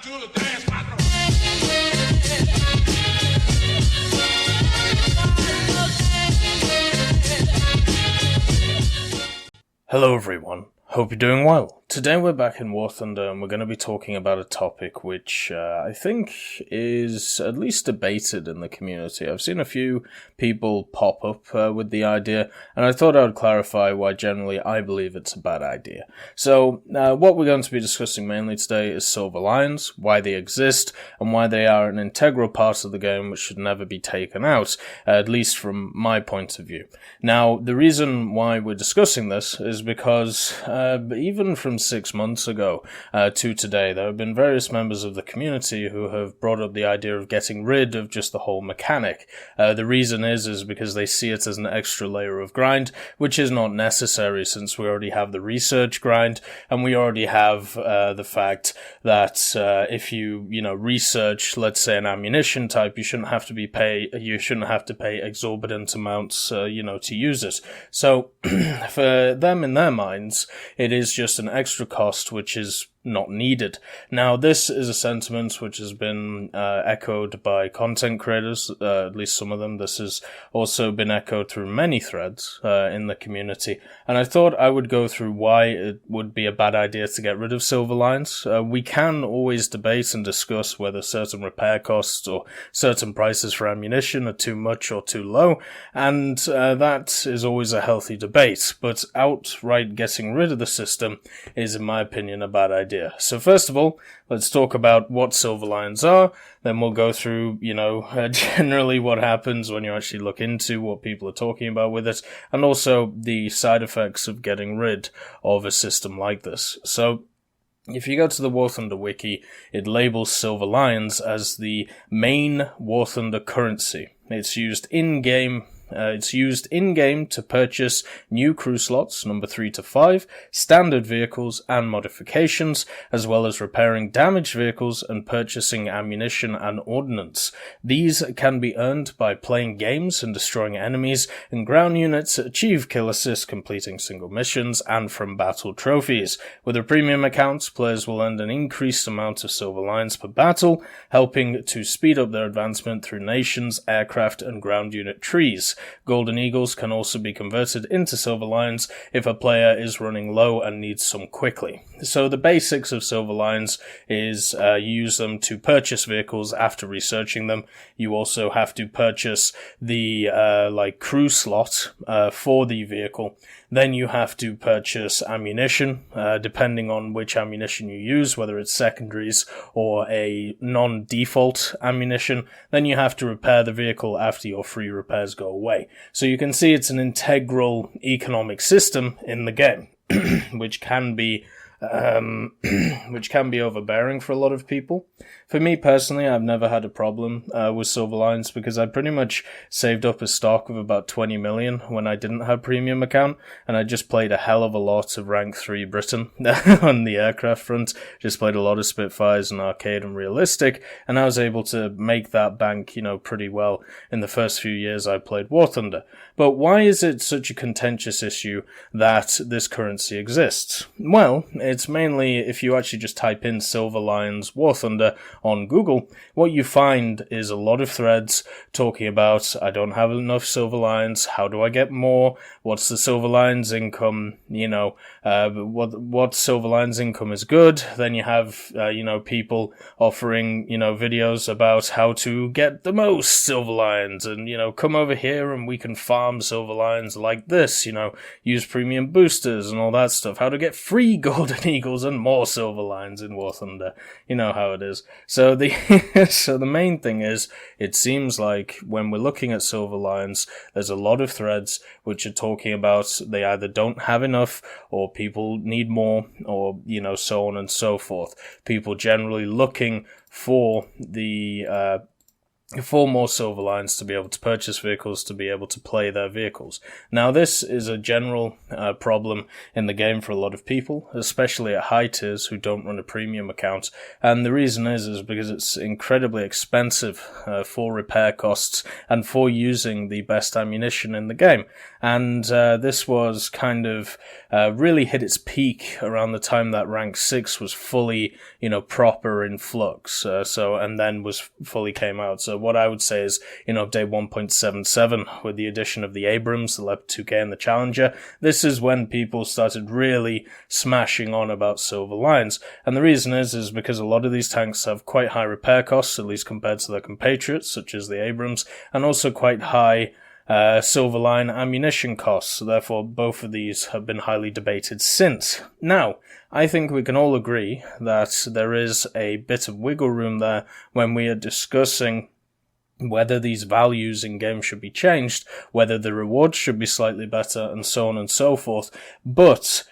to the dance, partner. Hello everyone, hope you're doing well. Today we're back in War Thunder and we're going to be talking about a topic which I think is at least debated in the community. I've seen a few people pop up with the idea, and I thought I would clarify why generally I believe it's a bad idea. So what we're going to be discussing mainly today is Silver Lions, why they exist, and why they are an integral part of the game which should never be taken out, at least from my point of view. Now, the reason why we're discussing this is because even from 6 months ago to today, there have been various members of the community who have brought up the idea of getting rid of just the whole mechanic. The reason is because they see it as an extra layer of grind, which is not necessary since we already have the research grind, and we already have the fact that if you research, let's say, an ammunition type, you shouldn't have to pay exorbitant amounts, to use it. So for them, in their minds, it is just an extra cost which is not needed. Now, this is a sentiment which has been echoed by content creators, at least some of them. This has also been echoed through many threads in the community, and I thought I would go through why it would be a bad idea to get rid of Silver Lions. We can always debate and discuss whether certain repair costs or certain prices for ammunition are too much or too low, and that is always a healthy debate, but outright getting rid of the system is, in my opinion, a bad idea. So first of all, let's talk about what Silver Lions are, then we'll go through, generally what happens when you actually look into what people are talking about with it, and also the side effects of getting rid of a system like this. So, if you go to the War Thunder wiki, it labels Silver Lions as the main War Thunder currency. It's used in-game to purchase new crew slots, number 3 to 5, standard vehicles and modifications, as well as repairing damaged vehicles and purchasing ammunition and ordnance. These can be earned by playing games and destroying enemies, and ground units achieve kill assists completing single missions, and from battle trophies. With a premium account, players will earn an increased amount of Silver Lions per battle, helping to speed up their advancement through nations, aircraft, and ground unit trees. Golden Eagles can also be converted into Silver Lions if a player is running low and needs some quickly. So the basics of Silver Lions is you use them to purchase vehicles after researching them. You also have to purchase the crew slot for the vehicle. Then you have to purchase ammunition, depending on which ammunition you use, whether it's secondaries or a non-default ammunition. Then you have to repair the vehicle after your free repairs go away. So you can see it's an integral economic system in the game, which can be overbearing for a lot of people. For me personally, I've never had a problem with Silver Lions because I pretty much saved up a stock of about 20 million when I didn't have premium account, and I just played a hell of a lot of rank 3 Britain on the aircraft front. Just played a lot of Spitfires and arcade and realistic, and I was able to make that bank, pretty well in the first few years I played War Thunder. But why is it such a contentious issue that this currency exists? Well, it's mainly if you actually just type in Silver Lions War Thunder on Google, what you find is a lot of threads talking about, I don't have enough Silver Lions, how do I get more, what's the Silver Lions income, what Silver Lions income is good. Then you have, people offering, videos about how to get the most Silver Lions and, come over here and we can farm Silver Lions like this, use premium boosters and all that stuff, how to get free Golden Eagles and more Silver Lions in War Thunder. You know how it is. So the main thing is, it seems like when we're looking at Silver Lions, there's a lot of threads which are talking about they either don't have enough or people need more or, so on and so forth. People generally looking for the 4 more silver lines to be able to purchase vehicles, to be able to play their vehicles. Now, this is a general problem in the game for a lot of people, especially at high tiers who don't run a premium account. And the reason is because it's incredibly expensive for repair costs and for using the best ammunition in the game. And this was kind of really hit its peak around the time that rank 6 was fully, proper in flux. And then was fully came out. So what I would say is, update 1.77 with the addition of the Abrams, the Leopard 2K and the Challenger, this is when people started really smashing on about silver lines. And the reason is because a lot of these tanks have quite high repair costs, at least compared to their compatriots, such as the Abrams, and also quite high silver line ammunition costs. So therefore, both of these have been highly debated since. Now, I think we can all agree that there is a bit of wiggle room there when we are discussing whether these values in game should be changed, whether the rewards should be slightly better, and so on and so forth. But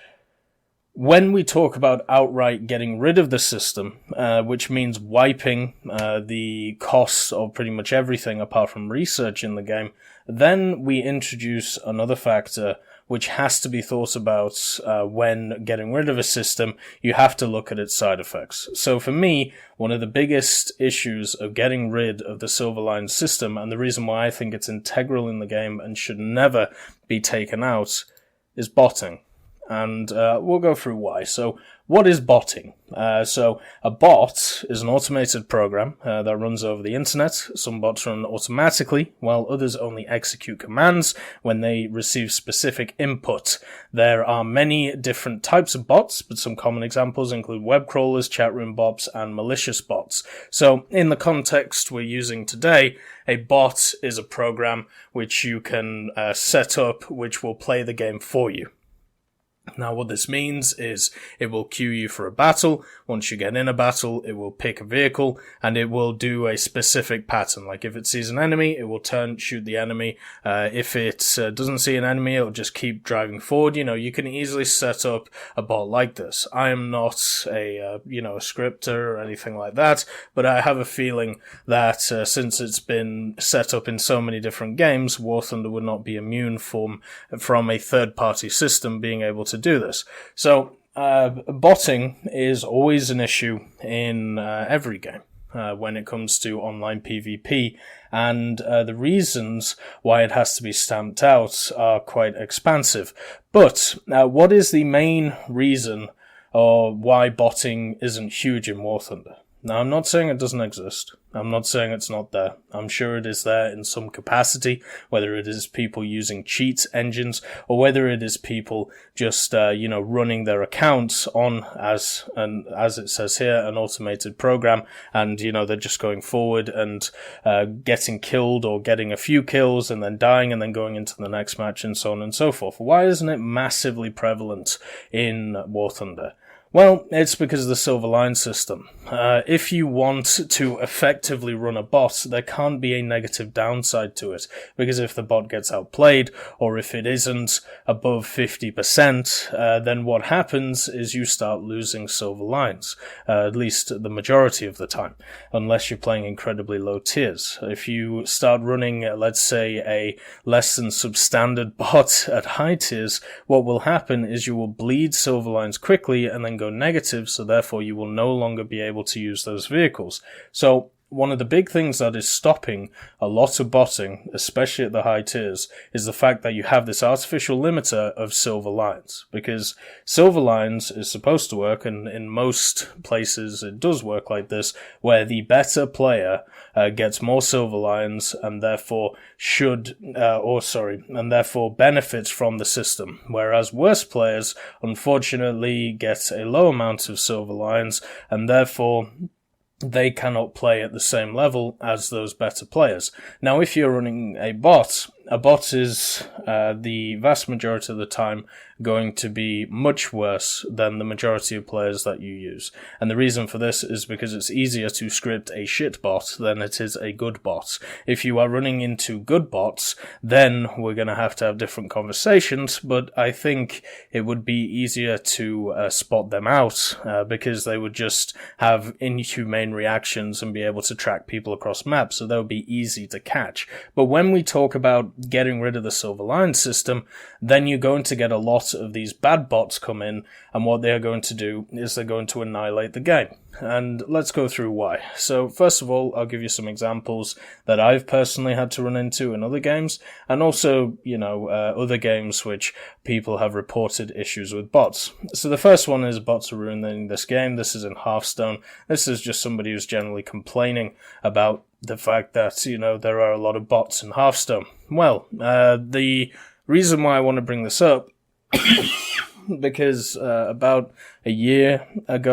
when we talk about outright getting rid of the system, which means wiping the costs of pretty much everything apart from research in the game, then we introduce another factor which has to be thought about when getting rid of a system. You have to look at its side effects. So for me, one of the biggest issues of getting rid of the silver line system, and the reason why I think it's integral in the game and should never be taken out, is botting. And we'll go through why. So what is botting? So a bot is an automated program that runs over the internet. Some bots run automatically, while others only execute commands when they receive specific input. There are many different types of bots, but some common examples include web crawlers, chat room bots, and malicious bots. So in the context we're using today, a bot is a program which you can set up which will play the game for you. Now what this means is it will queue you for a battle. Once you get in a battle, it will pick a vehicle and it will do a specific pattern. Like if it sees an enemy, it will turn, shoot the enemy. If it doesn't see an enemy, it'll just keep driving forward. You can easily set up a bot like this. I am not a scripter or anything like that, but I have a feeling that since it's been set up in so many different games, War Thunder would not be immune from a third-party system being able to do this. So botting is always an issue in every game when it comes to online PvP, and the reasons why it has to be stamped out are quite expansive. But what is the main reason or why botting isn't huge in War Thunder? Now, I'm not saying it doesn't exist. I'm not saying it's not there. I'm sure it is there in some capacity, whether it is people using cheat engines or whether it is people just, running their accounts on, as it says here, an automated program, and, they're just going forward and getting killed or getting a few kills and then dying and then going into the next match and so on and so forth. Why isn't it massively prevalent in War Thunder? Well, it's because of the silver line system. If you want to effectively run a bot, there can't be a negative downside to it, because if the bot gets outplayed, or if it isn't above 50%, then what happens is you start losing silver lines, at least the majority of the time, unless you're playing incredibly low tiers. If you start running, let's say, a less than substandard bot at high tiers, what will happen is you will bleed silver lines quickly and then go negative, so therefore you will no longer be able to use those vehicles. So one of the big things that is stopping a lot of botting, especially at the high tiers, is the fact that you have this artificial limiter of silver lines. Because silver lines is supposed to work, and in most places it does work like this, where the better player gets more silver lines and therefore benefits from the system. Whereas worse players, unfortunately, get a low amount of silver lines and therefore they cannot play at the same level as those better players. Now, if you're running a bot, a bot is the vast majority of the time going to be much worse than the majority of players that you use. And the reason for this is because it's easier to script a shit bot than it is a good bot. If you are running into good bots, then we're going to have different conversations, but I think it would be easier to spot them out because they would just have inhumane reactions and be able to track people across maps, so that would be easy to catch. But when we talk about getting rid of the Silver Lion system, then you're going to get a lot of these bad bots come in, and what they are going to do is they're going to annihilate the game. And let's go through why. So first of all, I'll give you some examples that I've personally had to run into in other games, and also, other games which people have reported issues with bots. So the first one is bots are ruining this game. This is in Hearthstone. This is just somebody who's generally complaining about the fact that, there are a lot of bots in Hearthstone. Well, the reason why I want to bring this up because about a year and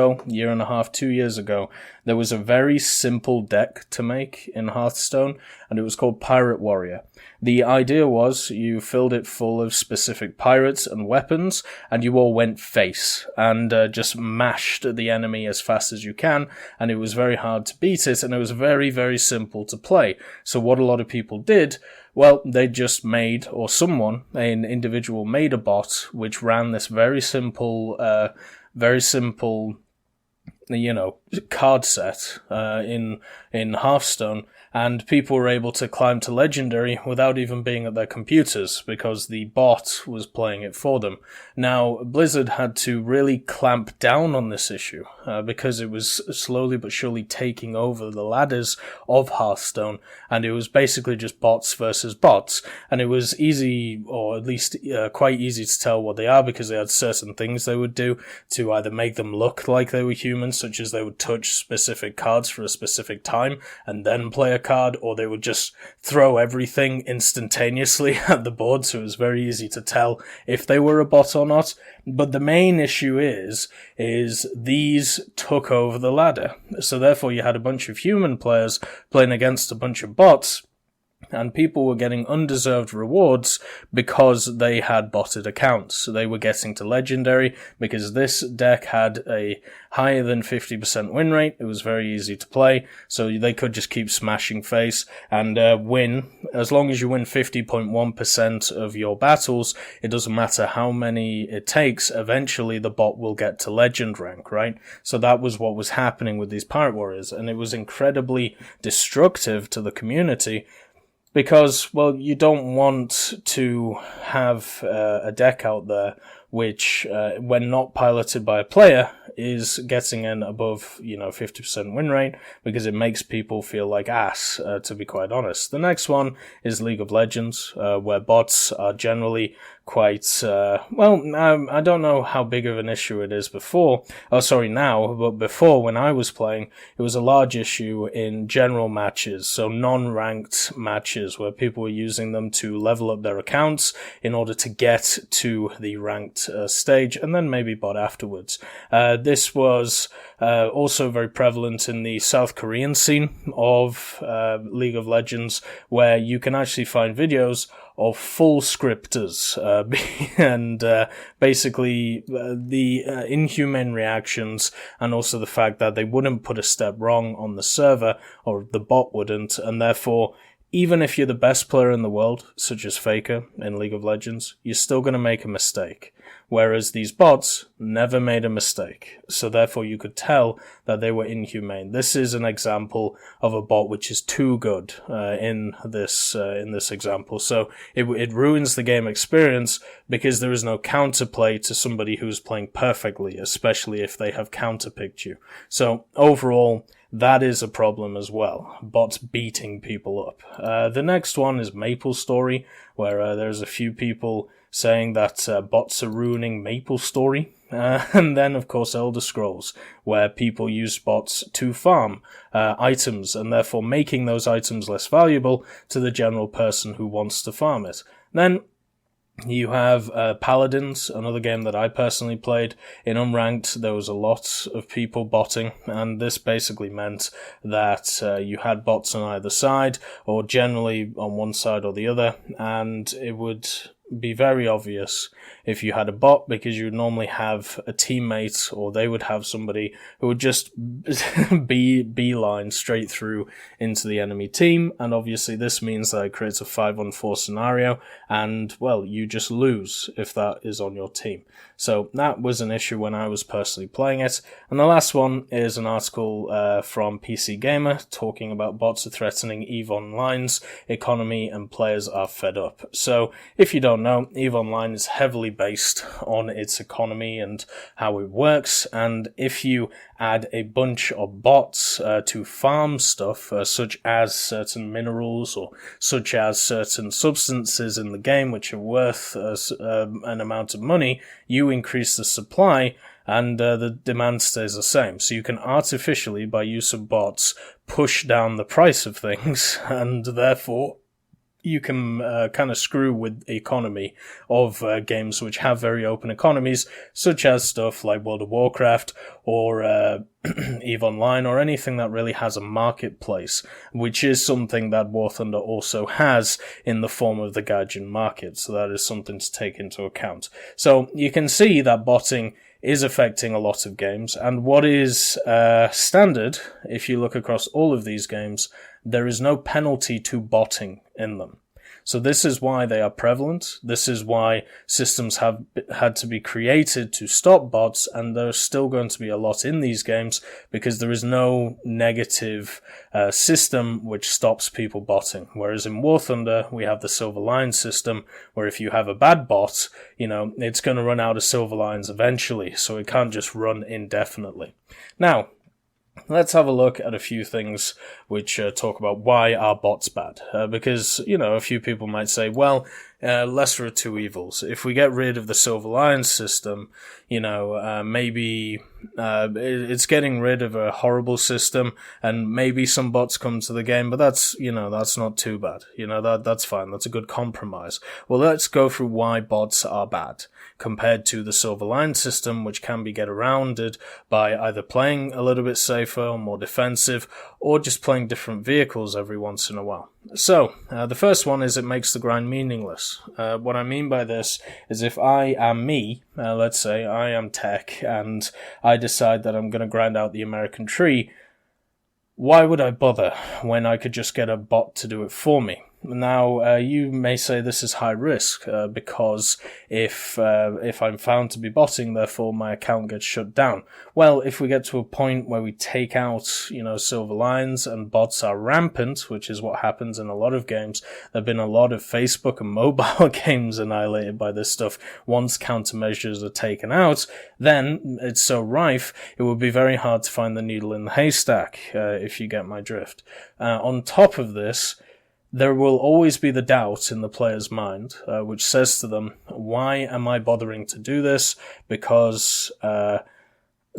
a half, 2 years ago, there was a very simple deck to make in Hearthstone, and it was called Pirate Warrior. The idea was you filled it full of specific pirates and weapons, and you all went face, and just mashed the enemy as fast as you can, and it was very hard to beat it, and it was very, very simple to play. So what a lot of people did, well, they just made, or someone, an individual made a bot which ran this very simple, card set in Hearthstone, and people were able to climb to Legendary without even being at their computers because the bot was playing it for them. Now, Blizzard had to really clamp down on this issue because it was slowly but surely taking over the ladders of Hearthstone, and it was basically just bots versus bots, and it was easy, or at least quite easy to tell what they are because they had certain things they would do to either make them look like they were humans, such as they would touch specific cards for a specific time and then play a card, or they would just throw everything instantaneously at the board, so it was very easy to tell if they were a bot or not. But the main issue is these took over the ladder. So therefore you had a bunch of human players playing against a bunch of bots, and people were getting undeserved rewards because they had botted accounts. So they were getting to Legendary because this deck had a higher than 50% win rate. It was very easy to play, so they could just keep smashing face and win. As long as you win 50.1% of your battles, it doesn't matter how many it takes, eventually the bot will get to legend rank, right? So that was what was happening with these Pirate Warriors, and it was incredibly destructive to the community. Because, well, you don't want to have a deck out there which, when not piloted by a player, is getting in above, 50% win rate, because it makes people feel like ass, to be quite honest. The next one is League of Legends, where bots are generally quite, I don't know how big of an issue it is now, but before, when I was playing, it was a large issue in general matches, so non-ranked matches, where people were using them to level up their accounts in order to get to the ranked stage, and then maybe bot afterwards. This was also very prevalent in the South Korean scene of League of Legends, where you can actually find videos of full scripters, and basically the inhumane reactions, and also the fact that they wouldn't put a step wrong on the server, or the bot wouldn't, and therefore, even if you're the best player in the world, such as Faker in League of Legends, you're still going to make a mistake. Whereas these bots never made a mistake. So therefore you could tell that they were inhumane. This is an example of a bot which is too good in this example. So it ruins the game experience because there is no counterplay to somebody who's playing perfectly, especially if they have counterpicked you. So overall, that is a problem as well. Bots beating people up. The next one is MapleStory, where there's a few people saying that bots are ruining MapleStory. And then, of course, Elder Scrolls, where people use bots to farm items, and therefore making those items less valuable to the general person who wants to farm it. Then, You have Paladins, another game that I personally played. In Unranked, there was a lot of people botting, and this basically meant that you had bots on either side, or generally on one side or the other, and it would be very obvious if you had a bot, because you would normally have a teammate, or they would have somebody who would just beeline straight through into the enemy team, and obviously this means that it creates a 5-on-4 scenario, and, well, you just lose if that is on your team. So that was an issue when I was personally playing it. And the last one is an article from PC Gamer talking about bots are threatening EVE Online's economy and players are fed up. So if you don't know, EVE Online is heavily based on its economy and how it works, and if you add a bunch of bots to farm stuff, such as certain minerals or such as certain substances in the game which are worth an amount of money, you increase the supply and the demand stays the same. So you can artificially, by use of bots, push down the price of things, and therefore you can kind of screw with the economy of games which have very open economies, such as stuff like World of Warcraft or EVE Online, or anything that really has a marketplace, which is something that War Thunder also has in the form of the Gaijin market. So that is something to take into account. So you can see that botting is affecting a lot of games, and what is standard, if you look across all of these games, there is no penalty to botting in them. So this is why they are prevalent. This is why systems have had to be created to stop bots, and there's still going to be a lot in these games because there is no negative system which stops people botting. Whereas in War Thunder, we have the Silver Lion system, where if you have a bad bot, it's going to run out of Silver Lions eventually, so it can't just run indefinitely. Now, let's have a look at a few things which talk about why are bots bad. Because, a few people might say, well, lesser of two evils. If we get rid of the Silver Lion system, maybe it's getting rid of a horrible system, and maybe some bots come to the game, but that's not too bad. That's fine. That's a good compromise. Well, let's go through why bots are bad compared to the Silver Lion system, which can be get arounded by either playing a little bit safer or more defensive, or just playing different vehicles every once in a while. So, the first one is it makes the grind meaningless. What I mean by this is if I am me, let's say I am tech, and I decide that I'm going to grind out the American tree, why would I bother when I could just get a bot to do it for me? Now, you may say this is high risk, because if I'm found to be botting, therefore my account gets shut down. Well, if we get to a point where we take out, Silver Lions and bots are rampant, which is what happens in a lot of games, there have been a lot of Facebook and mobile games annihilated by this stuff once countermeasures are taken out, then it's so rife, it would be very hard to find the needle in the haystack, if you get my drift. On top of this, there will always be the doubt in the player's mind, which says to them, why am I bothering to do this? Because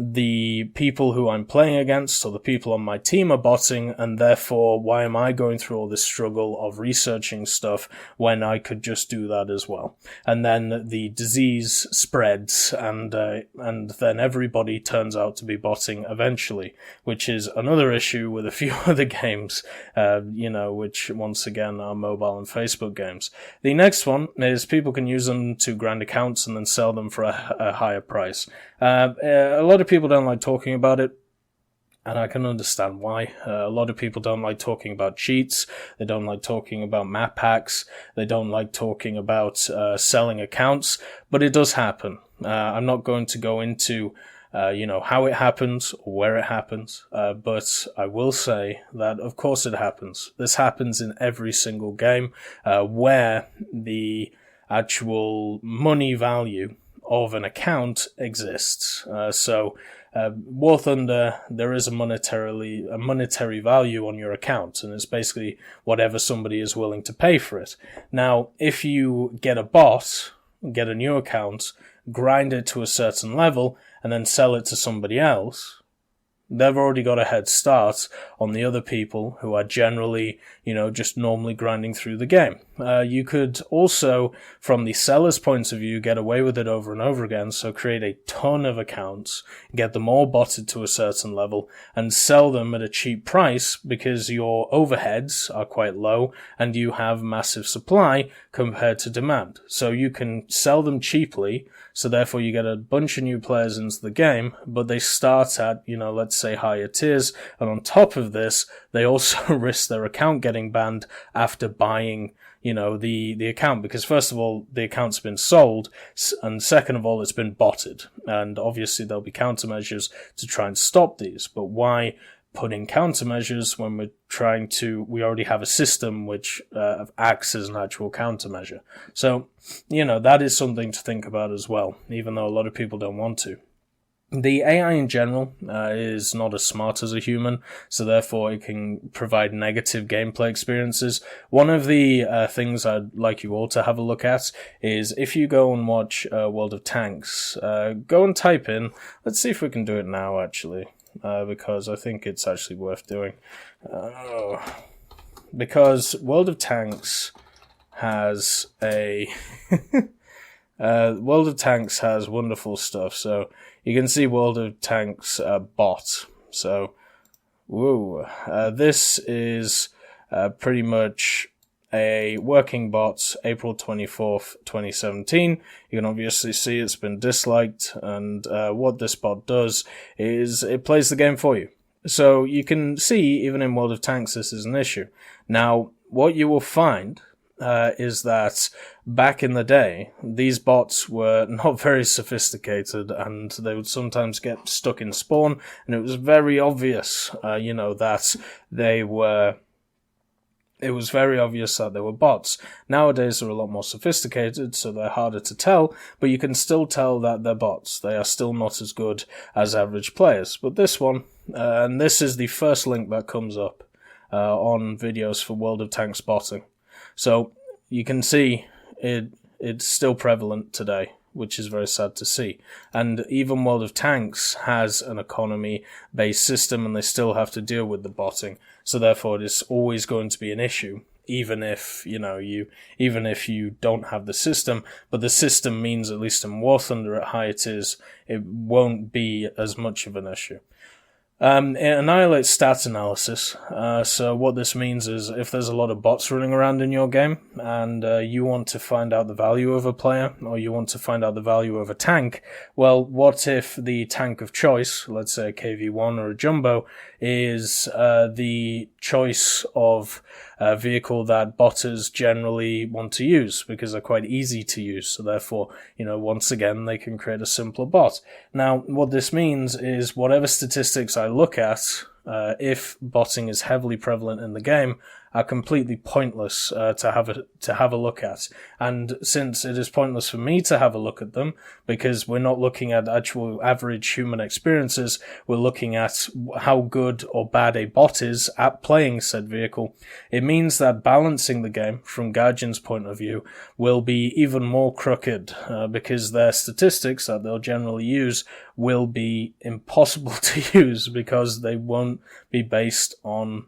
the people who I'm playing against or the people on my team are botting, and therefore why am I going through all this struggle of researching stuff when I could just do that as well? And then the disease spreads, and then everybody turns out to be botting eventually, which is another issue with a few other games, which once again are mobile and Facebook games. The next one is people can use them to grind accounts and then sell them for a higher price. A lot of people don't like talking about it, and I can understand why. A lot of people don't like talking about cheats, they don't like talking about map hacks, they don't like talking about selling accounts, but it does happen. I'm not going to go into how it happens or where it happens, but I will say that of course it happens. This happens in every single game where the actual money value of an account exists. War Thunder, there is a monetary value on your account, and it's basically whatever somebody is willing to pay for it. Now, if you get a bot, get a new account, grind it to a certain level, and then sell it to somebody else, they've already got a head start on the other people who are generally, just normally grinding through the game. You could also, from the seller's point of view, get away with it over and over again, so create a ton of accounts, get them all botted to a certain level, and sell them at a cheap price because your overheads are quite low and you have massive supply compared to demand. So you can sell them cheaply, so therefore you get a bunch of new players into the game, but they start at, let's say higher tiers, and on top of this, they also risk their account getting banned after buying, the account, because first of all, the account's been sold, and second of all, it's been botted, and obviously there'll be countermeasures to try and stop these, but why put in countermeasures when we already have a system which acts as an actual countermeasure? So, that is something to think about as well, even though a lot of people don't want to. The AI in general is not as smart as a human, so therefore it can provide negative gameplay experiences. One of the things I'd like you all to have a look at is if you go and watch World of Tanks, go and type in, let's see if we can do it now actually, because I think it's actually worth doing. Because World of Tanks has World of Tanks has wonderful stuff, so you can see World of Tanks bot. So, this is pretty much a working bot, April 24th, 2017. You can obviously see it's been disliked, and what this bot does is it plays the game for you. So you can see, even in World of Tanks, this is an issue. Now, what you will find is that back in the day, these bots were not very sophisticated, and they would sometimes get stuck in spawn, and it was very obvious, that they were... It was very obvious that they were bots. Nowadays, they're a lot more sophisticated, so they're harder to tell, but you can still tell that they're bots. They are still not as good as average players. But this one, and this is the first link that comes up on videos for World of Tanks botting. So you can see it's still prevalent today, which is very sad to see. And even World of Tanks has an economy-based system, and they still have to deal with the botting. So therefore, it is always going to be an issue, even if you don't have the system. But the system means, at least in War Thunder at higher tiers, it won't be as much of an issue. It annihilates stats analysis. So what this means is if there's a lot of bots running around in your game and you want to find out the value of a player, or you want to find out the value of a tank, well, what if the tank of choice, let's say a KV-1 or a Jumbo, is the choice of a vehicle that botters generally want to use because they're quite easy to use. So therefore, once again, they can create a simpler bot. Now, what this means is whatever statistics I look at, if botting is heavily prevalent in the game, are completely pointless to have a look at. And since it is pointless for me to have a look at them, because we're not looking at actual average human experiences, we're looking at how good or bad a bot is at playing said vehicle, it means that balancing the game from Guardian's point of view will be even more crooked, because their statistics that they'll generally use will be impossible to use because they won't be based on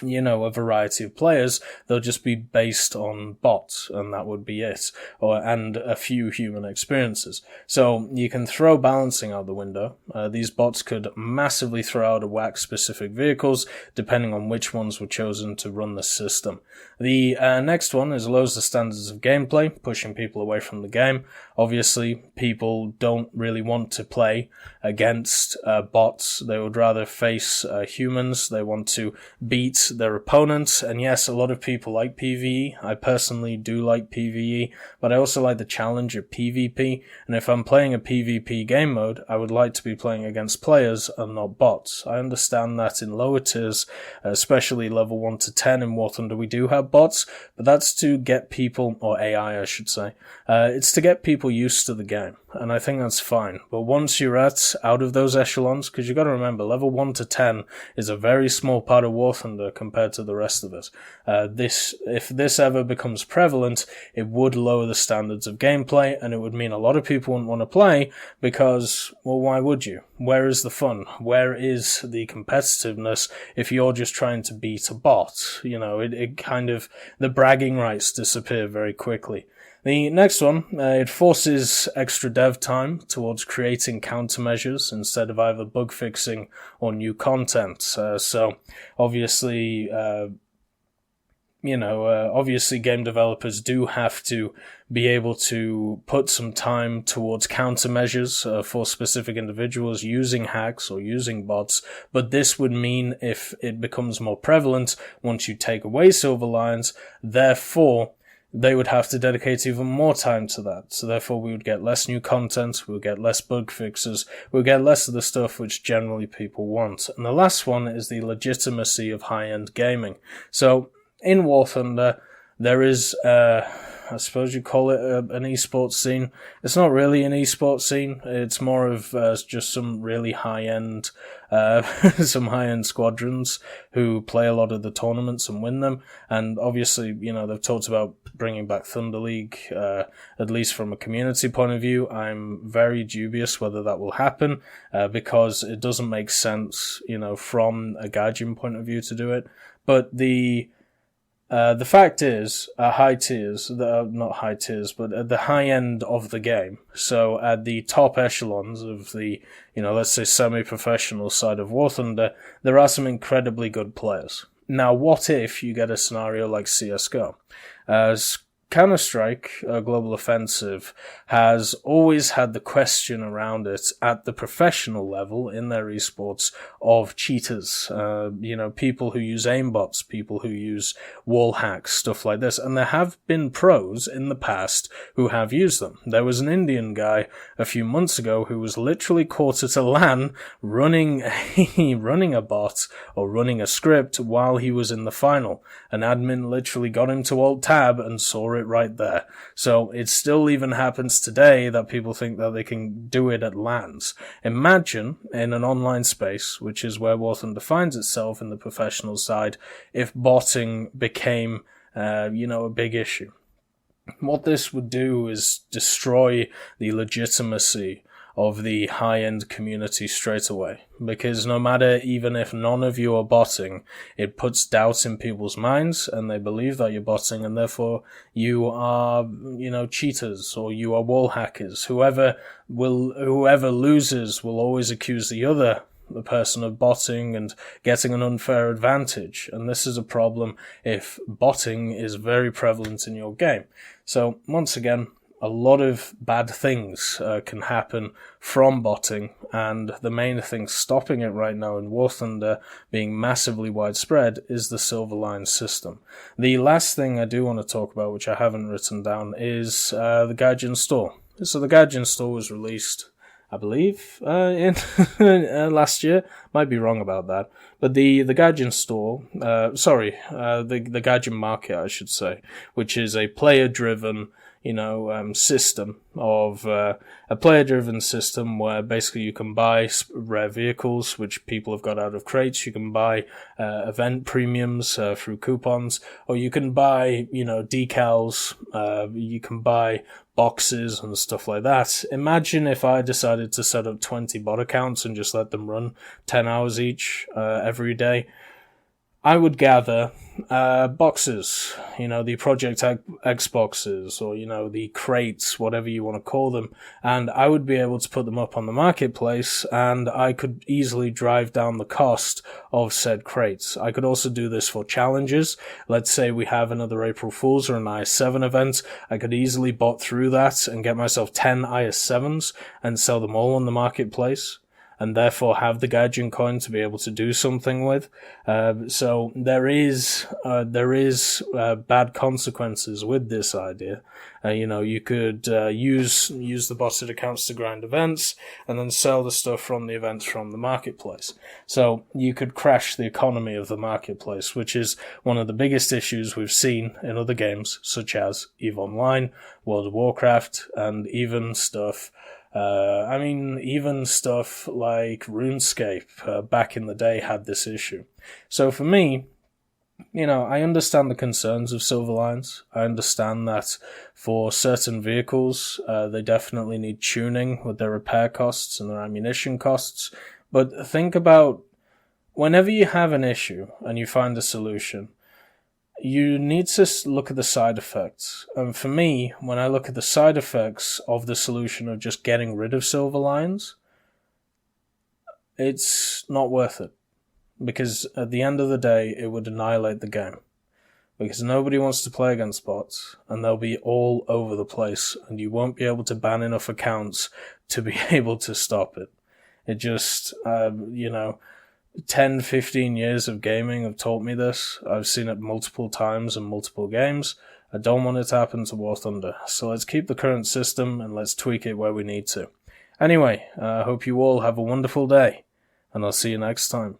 a variety of players. They'll just be based on bots, and that would be it, and a few human experiences. So you can throw balancing out the window. These bots could massively throw out of whack specific vehicles, depending on which ones were chosen to run the system. The next one is lowers the standards of gameplay, pushing people away from the game. Obviously, people don't really want to play against bots. They would rather face humans. They want to beat their opponents, and yes, a lot of people like PvE. I personally do like PvE, but I also like the challenge of PvP, and if I'm playing a PvP game mode, I would like to be playing against players and not bots. I understand that in lower tiers, especially level 1 to 10 in War Thunder, we do have bots, but that's to get people, or AI I should say, it's to get people used to the game, and I think that's fine. But once you're out of those echelons, because you've got to remember, level 1 to 10 is a very small part of War Thunder compared to the rest of it. If this ever becomes prevalent, it would lower the standards of gameplay, and it would mean a lot of people wouldn't want to play because, well, why would you? Where is the fun? Where is the competitiveness if you're just trying to beat a bot? It kind of, the bragging rights disappear very quickly. The next one, it forces extra dev time towards creating countermeasures instead of either bug fixing or new content. So obviously, obviously game developers do have to be able to put some time towards countermeasures for specific individuals using hacks or using bots, but this would mean if it becomes more prevalent once you take away silver lions, therefore they would have to dedicate even more time to that. So therefore we would get less new content, we would get less bug fixes, we would get less of the stuff which generally people want. And the last one is the legitimacy of high-end gaming. So in War Thunder, there is, I suppose you call it an esports scene. It's not really an esports scene. It's more of just some really high-end, some high-end squadrons who play a lot of the tournaments and win them. And obviously, they've talked about bringing back Thunder League, at least from a community point of view. I'm very dubious whether that will happen, because it doesn't make sense, from a Gaijin point of view to do it. But the fact is, at high tiers, not high tiers, but at the high end of the game, so at the top echelons of the, let's say semi-professional side of War Thunder, there are some incredibly good players. Now, what if you get a scenario like CSGO? Counter-Strike, Global Offensive, has always had the question around it at the professional level in their esports of cheaters, people who use aimbots, people who use wall hacks, stuff like this. And there have been pros in the past who have used them. There was an Indian guy a few months ago who was literally caught at a LAN running a bot or running a script while he was in the final. An admin literally got him to Alt-Tab and saw it right there. So it still even happens today that people think that they can do it at LANs. Imagine in an online space, which is where War Thunder finds itself in the professional side, if botting became, a big issue. What this would do is destroy the legitimacy of the high-end community straight away. Because no matter, even if none of you are botting, it puts doubt in people's minds and they believe that you're botting and therefore you are, cheaters or you are wall hackers. Whoever loses will always accuse the person of botting and getting an unfair advantage. And this is a problem if botting is very prevalent in your game. So once again, a lot of bad things can happen from botting, and the main thing stopping it right now in War Thunder being massively widespread is the Silver Line system. The last thing I do want to talk about, which I haven't written down, is the Gaijin store. So the Gaijin store was released, I believe, in last year. Might be wrong about that. But the Gaijin store, the Gaijin market, I should say, which is a player-driven system of a player-driven system where basically you can buy rare vehicles, which people have got out of crates. You can buy event premiums through coupons, or you can buy, decals. You can buy boxes and stuff like that. Imagine if I decided to set up 20 bot accounts and just let them run 10 hours each every day. I would gather boxes, the Project X boxes, or, the crates, whatever you want to call them, and I would be able to put them up on the marketplace, and I could easily drive down the cost of said crates. I could also do this for challenges. Let's say we have another April Fool's or an IS-7 event. I could easily bot through that and get myself 10 IS-7s and sell them all on the marketplace, and therefore have the Gaijin coin to be able to do something with. So there is bad consequences with this idea. You could use the botted accounts to grind events and then sell the stuff from the events from the marketplace. So you could crash the economy of the marketplace, which is one of the biggest issues we've seen in other games, such as EVE Online, World of Warcraft, and even stuff even stuff like RuneScape back in the day had this issue. So for me, I understand the concerns of Silver Lines. I understand that for certain vehicles, they definitely need tuning with their repair costs and their ammunition costs. But think about whenever you have an issue and you find a solution, you need to look at the side effects. And for me, when I look at the side effects of the solution of just getting rid of Silver Lines, it's not worth it. Because at the end of the day, it would annihilate the game. Because nobody wants to play against bots, and they'll be all over the place, and you won't be able to ban enough accounts to be able to stop it. It just, 10, 15 years of gaming have taught me this. I've seen it multiple times in multiple games. I don't want it to happen to War Thunder. So let's keep the current system and let's tweak it where we need to. Anyway, I hope you all have a wonderful day, and I'll see you next time.